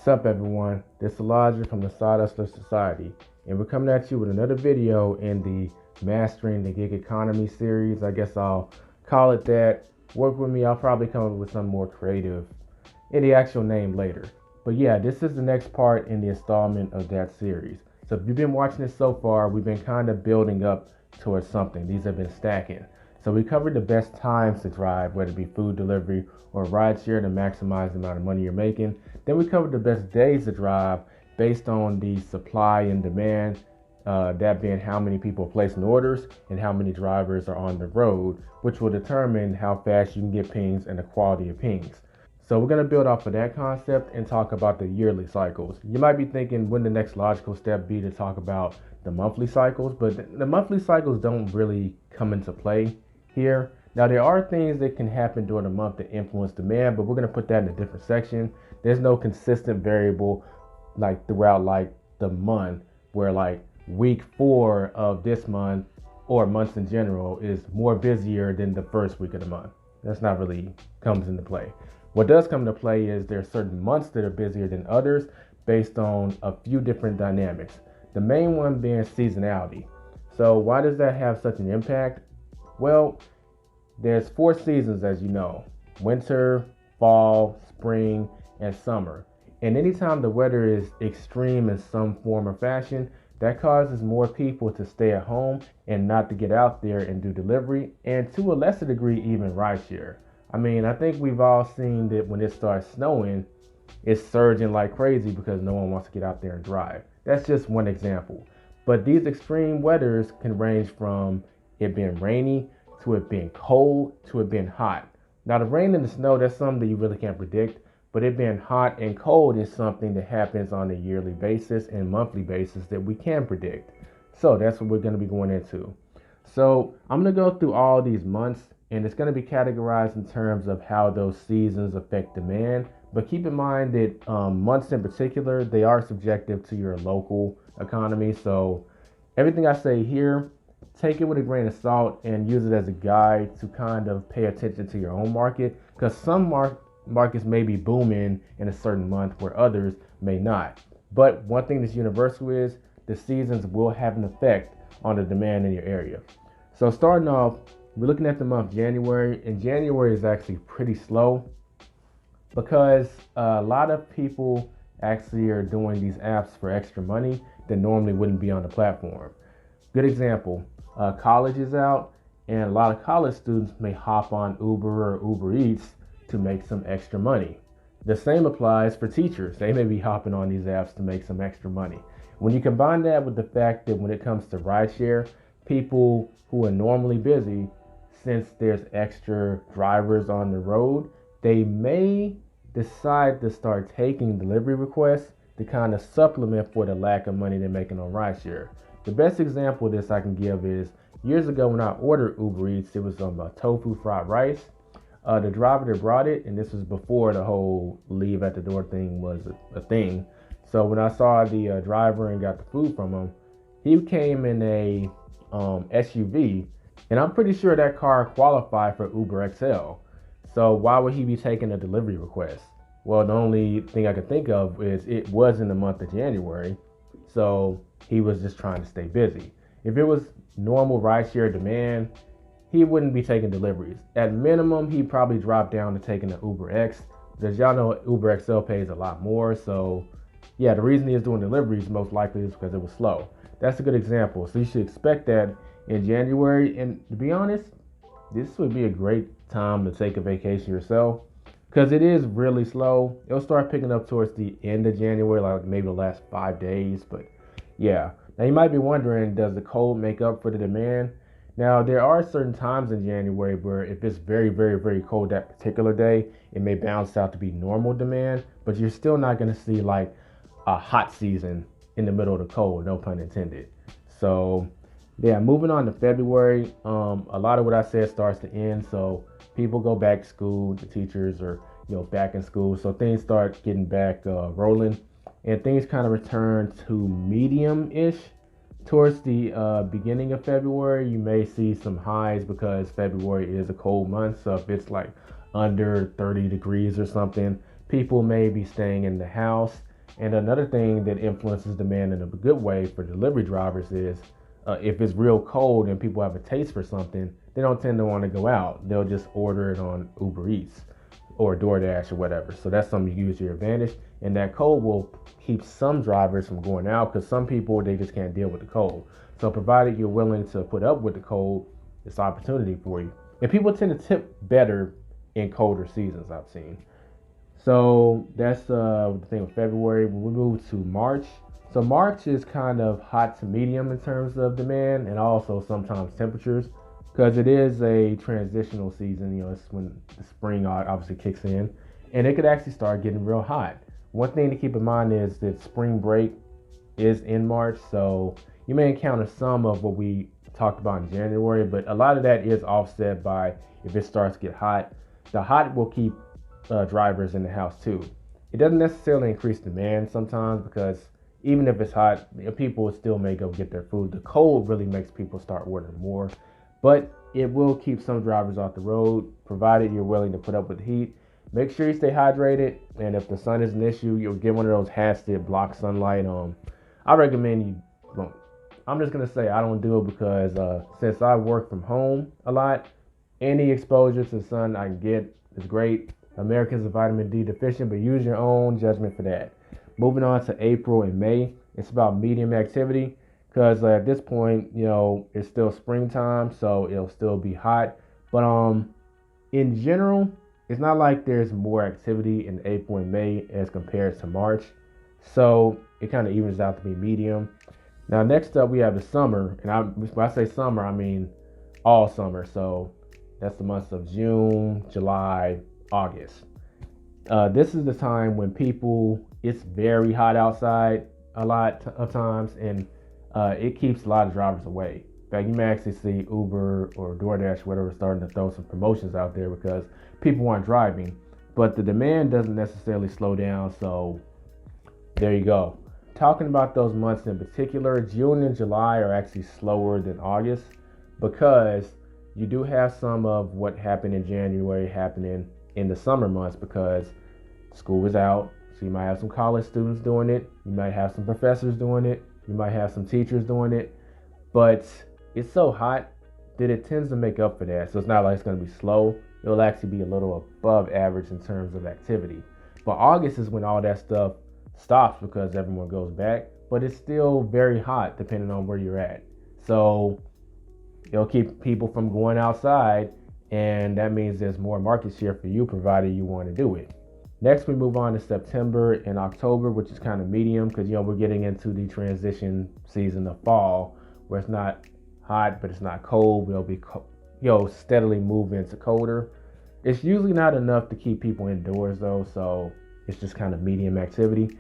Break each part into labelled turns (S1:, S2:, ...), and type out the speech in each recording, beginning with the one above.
S1: What's up, everyone? This is Elijah from the Side Hustler Society, and we're coming at you with another video in the Mastering the Gig Economy series. I guess I'll call it that. Work with me, I'll probably come up with something more creative in the actual name later. But yeah, this is the next part in the installment of that series. So if you've been watching this so far, we've been kind of building up towards something. These have been stacking. So we covered the best times to drive, whether it be food delivery or rideshare, to maximize the amount of money you're making. Then we covered the best days to drive based on the supply and demand, that being how many people are placing orders and how many drivers are on the road, which will determine how fast you can get pings and the quality of pings. So we're going to build off of that concept and talk about the yearly cycles. You might be thinking, wouldn't the next logical step be to talk about the monthly cycles? But the monthly cycles don't really come into play here. Now, there are things that can happen during the month that influence demand, but we're going to put that in a different section. There's no consistent variable like throughout like the month where like week 4 of this month or months in general is more busier than the first week of the month. That's not really comes into play. What does come into play is there are certain months that are busier than others based on a few different dynamics. The main one being seasonality. So why does that have such an impact? Well, there's 4 seasons, as you know: winter, fall, spring, and summer. And anytime the weather is extreme in some form or fashion, that causes more people to stay at home and not to get out there and do delivery, and to a lesser degree, even rideshare. I mean, I think we've all seen that when it starts snowing, it's surging like crazy because no one wants to get out there and drive. That's just one example. But these extreme weathers can range from it being rainy to it being cold to it being hot. Now, the rain and the snow, that's something that you really can't predict, but it being hot and cold is something that happens on a yearly basis and monthly basis that we can predict. So that's what we're going to be going into. So I'm going to go through all these months, and it's going to be categorized in terms of how those seasons affect demand. But keep in mind that months in particular, they are subjective to your local economy. So everything I say here, take it with a grain of salt and use it as a guide to kind of pay attention to your own market, because some markets may be booming in a certain month where others may not. But one thing that's universal is the seasons will have an effect on the demand in your area. So starting off, we're looking at the month January, and January is actually pretty slow because a lot of people actually are doing these apps for extra money that normally wouldn't be on the platform. Good example, college is out, and a lot of college students may hop on Uber or Uber Eats to make some extra money. The same applies for teachers. They may be hopping on these apps to make some extra money. When you combine that with the fact that when it comes to rideshare, people who are normally busy, since there's extra drivers on the road, they may decide to start taking delivery requests to kind of supplement for the lack of money they're making on rideshare. The best example of this I can give is years ago when I ordered Uber Eats, it was tofu fried rice. The driver that brought it, and this was before the whole leave at the door thing was a thing. So when I saw the driver and got the food from him, he came in a SUV, and I'm pretty sure that car qualified for Uber XL. So why would he be taking a delivery request? Well, the only thing I could think of is it was in the month of January, so he was just trying to stay busy. If it was normal rideshare demand, he wouldn't be taking deliveries. At minimum, he'd probably drop down to taking the Uber X, because y'all know Uber XL pays a lot more. So yeah, the reason he is doing deliveries most likely is because it was slow. That's a good example. So you should expect that in January. And to be honest, this would be a great time to take a vacation yourself, because it is really slow. It'll start picking up towards the end of January, like maybe the last 5 days. But yeah, now you might be wondering, does the cold make up for the demand? Now, there are certain times in January where if it's very, very, very cold that particular day, it may bounce out to be normal demand, but you're still not going to see like a hot season in the middle of the cold, no pun intended. So yeah, moving on to February, a lot of what I said starts to end. So people go back to school, the teachers are back in school, so things start getting back rolling, and things kind of return to medium-ish. Towards the beginning of February, you may see some highs because February is a cold month. So if it's like under 30 degrees or something, people may be staying in the house. And another thing that influences demand in a good way for delivery drivers is if it's real cold and people have a taste for something, they don't tend to want to go out. They'll just order it on Uber Eats or Doordash or whatever. So that's something you use to your advantage. And that cold will keep some drivers from going out because some people, they just can't deal with the cold. So provided you're willing to put up with the cold, it's opportunity for you. And people tend to tip better in colder seasons, I've seen. So that's the thing with February. When we move to March, so March is kind of hot to medium in terms of demand and also sometimes temperatures because it is a transitional season. It's when the spring obviously kicks in, and it could actually start getting real hot. One thing to keep in mind is that spring break is in March, so you may encounter some of what we talked about in January, but a lot of that is offset by if it starts to get hot. The hot will keep drivers in the house too. It doesn't necessarily increase demand sometimes because even if it's hot, people still may go get their food. The cold really makes people start ordering more, but it will keep some drivers off the road provided you're willing to put up with the heat. Make sure you stay hydrated, and if the sun is an issue, you'll get one of those hats that block sunlight. I recommend you don't. I'm just gonna say I don't do it because since I work from home a lot, any exposure to the sun I can get is great. Americans are vitamin D deficient, but use your own judgment for that. Moving on to April and May, it's about medium activity because at this point, it's still springtime, so it'll still be hot. But in general, it's not like there's more activity in April and May as compared to March, so it kind of evens out to be medium. Now, next up, we have the summer, and when I say summer, I mean all summer. So that's the months of June, July, August. This is the time when it's very hot outside a lot of times, and it keeps a lot of drivers away. In fact, you may actually see Uber or DoorDash, whatever, starting to throw some promotions out there because people aren't driving. But the demand doesn't necessarily slow down, so there you go. Talking about those months in particular, June and July are actually slower than August because you do have some of what happened in January happening in the summer months because school is out. So you might have some college students doing it. You might have some professors doing it. You might have some teachers doing it. But it's so hot that it tends to make up for that. So it's not like it's going to be slow. It'll actually be a little above average in terms of activity. But August is when all that stuff stops because everyone goes back. But it's still very hot depending on where you're at. So it'll keep people from going outside, and that means there's more market share for you provided you want to do it. Next, we move on to September and October, which is kind of medium because we're getting into the transition season of fall where it's not hot but it's not cold. We'll be steadily moving into colder. It's usually not enough to keep people indoors though, so it's just kind of medium activity.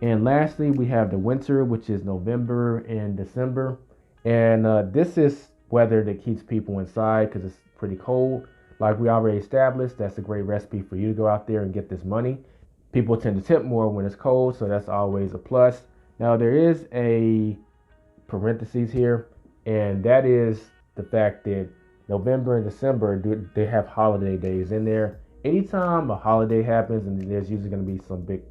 S1: And lastly, we have the winter, which is November and December, and this is weather that keeps people inside because it's pretty cold. Like we already established, that's a great recipe for you to go out there and get this money. People tend to tip more when it's cold, so that's always a plus. Now there is a parentheses here, and that is the fact that November and December, they have holiday days in there. Anytime a holiday happens, and there's usually going to be some big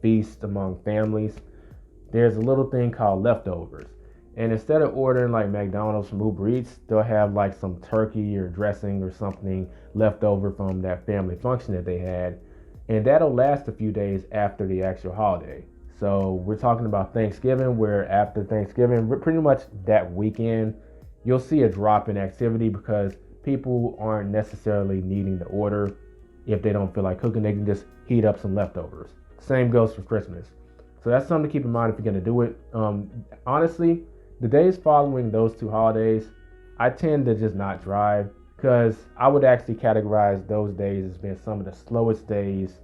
S1: feast among families, there's a little thing called leftovers. And instead of ordering like McDonald's from Uber Eats, they'll have like some turkey or dressing or something left over from that family function that they had. And that'll last a few days after the actual holiday. So we're talking about Thanksgiving, where after Thanksgiving, pretty much that weekend, you'll see a drop in activity because people aren't necessarily needing to order. If they don't feel like cooking, they can just heat up some leftovers. Same goes for Christmas. So that's something to keep in mind if you're going to do it. Honestly, the days following those two holidays, I tend to just not drive because I would actually categorize those days as being some of the slowest days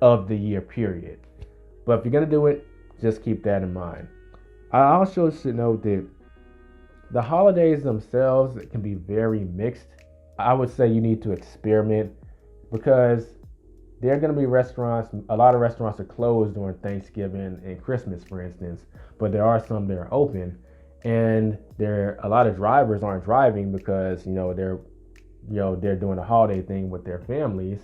S1: of the year, period. But if you're going to do it, just keep that in mind. I also should note that the holidays themselves can be very mixed. I would say you need to experiment because there are going to be restaurants, a lot of restaurants are closed during Thanksgiving and Christmas, for instance, but there are some that are open. And a lot of drivers aren't driving because they're doing a holiday thing with their families.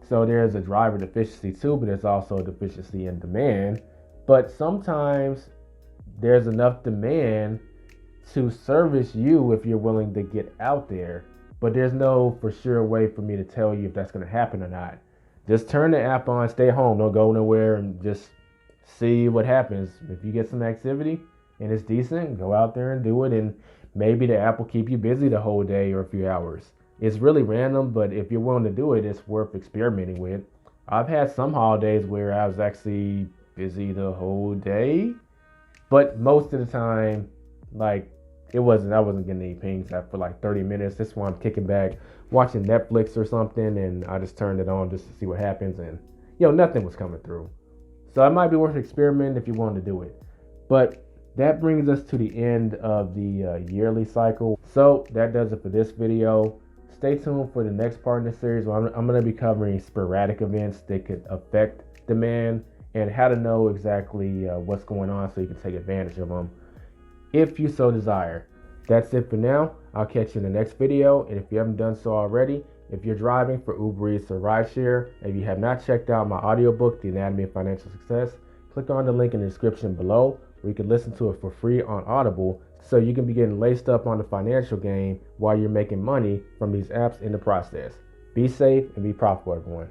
S1: So there's a driver deficiency too, but there's also a deficiency in demand. But sometimes there's enough demand to service you if you're willing to get out there. But there's no for sure way for me to tell you if that's going to happen or not. Just turn the app on, stay home, don't go nowhere, and just see what happens. If you get some activity and it's decent, go out there and do it, and maybe the app will keep you busy the whole day or a few hours. It's really random, but if you're willing to do it, it's worth experimenting with. I've had some holidays where I was actually busy the whole day, but most of the time, like, I wasn't getting any pings after like 30 minutes. This one I'm kicking back, watching Netflix or something, and I just turned it on just to see what happens, and nothing was coming through. So it might be worth experimenting if you want to do it. But that brings us to the end of the yearly cycle. So that does it for this video. Stay tuned for the next part in the series where I'm going to be covering sporadic events that could affect demand and how to know exactly what's going on so you can take advantage of them if you so desire. That's it for now. I'll catch you in the next video. And if you haven't done so already, if you're driving for Uber Eats or rideshare, if you have not checked out my audiobook, The Anatomy of Financial Success, click on the link in the description below where you can listen to it for free on Audible so you can be getting laced up on the financial game while you're making money from these apps in the process. Be safe and be profitable, everyone.